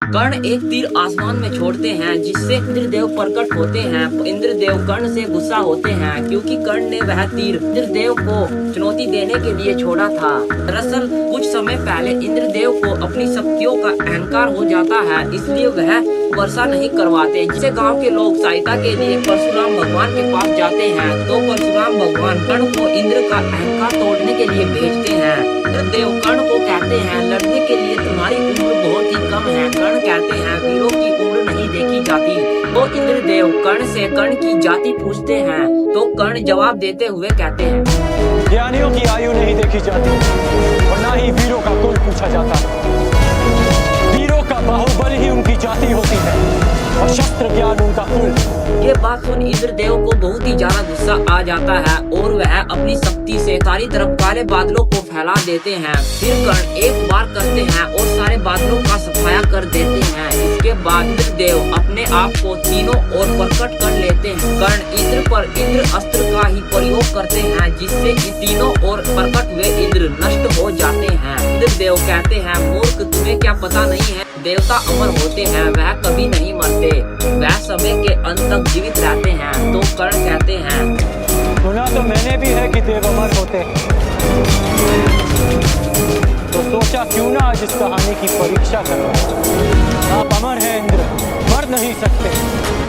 कर्ण एक तीर आसमान में छोड़ते हैं जिससे इंद्रदेव प्रकट होते हैं। इंद्रदेव कर्ण से गुस्सा होते हैं क्योंकि कर्ण ने वह तीर इंद्रदेव को चुनौती देने के लिए छोड़ा था। दरअसल कुछ समय पहले इंद्रदेव को अपनी शक्तियों का अहंकार हो जाता है, इसलिए वह वर्षा नहीं करवाते, जिससे गांव के लोग सहायता के लिए परशुराम भगवान के पास जाते हैं। तो परशुराम भगवान कर्ण को इंद्र का अहंकार तोड़ने के लिए भेजते हैं। इंद्रदेव कर्ण को कहते हैं, लड़ने के लिए तुम्हारी उम्र बहुत ही कम है। कर्ण कहते हैं, वीरों की उम्र नहीं देखी जाती। तो इंद्रदेव कर्ण से कर्ण की जाति पूछते हैं, तो कर्ण जवाब देते हुए कहते हैं, ज्ञानियों की आयु नहीं देखी जाती और न ही वीरों का कुल पूछा जाता। वीरों का बाहुबल ही उनकी जाति होती है और शस्त्र ज्ञान उनका कुल। ये बात सुन इंद्रदेव को बहुत ही ज्यादा गुस्सा आ जाता है और वह अपनी शक्ति से सारी तरफ काले बादलों को फैला देते हैं। फिर कर्ण एक बार करते हैं और सारे बादलों का सफाया कर देते हैं। इसके बाद इंद्रदेव अपने आप को तीनों ओर प्रकट कर लेते हैं। कर्ण इंद्र पर इंद्र अस्त्र का ही प्रयोग करते हैं, जिससे तीनों ओर प्रकट हुए इंद्र नष्ट हो जाते हैं। इंद्रदेव कहते हैं, मूर्ख, तुम्हें क्या पता नहीं है, देवता अमर होते हैं, वह कभी नहीं मरते, वह समय के अंत तक जीवित रहते हैं। तो कर्ण कहते हैं, सुना तो मैंने भी है कि देव अमर होते हैं, तो सोचा क्यों ना आज इस कहानी की परीक्षा करो। आप अमर हैं इंद्र, मर नहीं सकते,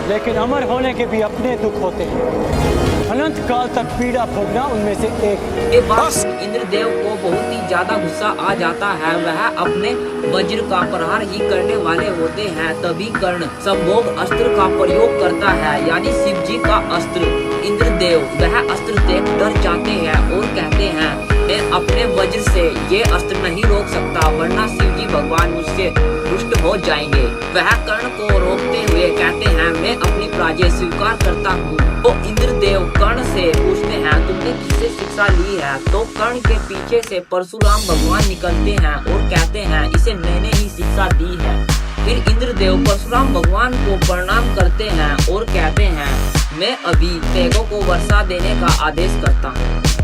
लेकिन अमर होने के भी अपने दुख होते हैं। अनंत काल तक पीड़ा भोगना उनमें से एक। ये बात इंद्रदेव को बहुत ही ज्यादा गुस्सा आ जाता है। वह अपने वज्र का प्रहार ही करने वाले होते हैं। तभी कर्ण संभोग अस्त्र का प्रयोग करता है, यानी शिव जी का अस्त्र। इंद्रदेव वह अस्त्र देख डर जाते हैं और कहते हैं, मैं अपने वज्र से ये अस्त्र नहीं रोक सकता, वरना शिव जी भगवान मुझसे रुष्ट हो जाएंगे। वह कर्ण को रोकते हुए कहते हैं, मैं अपनी पराजय स्वीकार करता हूँ। तो इंद्रदेव कर्ण से पूछते हैं, तुमने किससे शिक्षा ली है? तो कर्ण के पीछे से परशुराम भगवान निकलते हैं और कहते हैं, इसे मैंने ही शिक्षा दी है। फिर इंद्रदेव परशुराम भगवान को प्रणाम करते हैं और कहते हैं, मैं अभी तेगों को वर्षा देने का आदेश करता हूँ।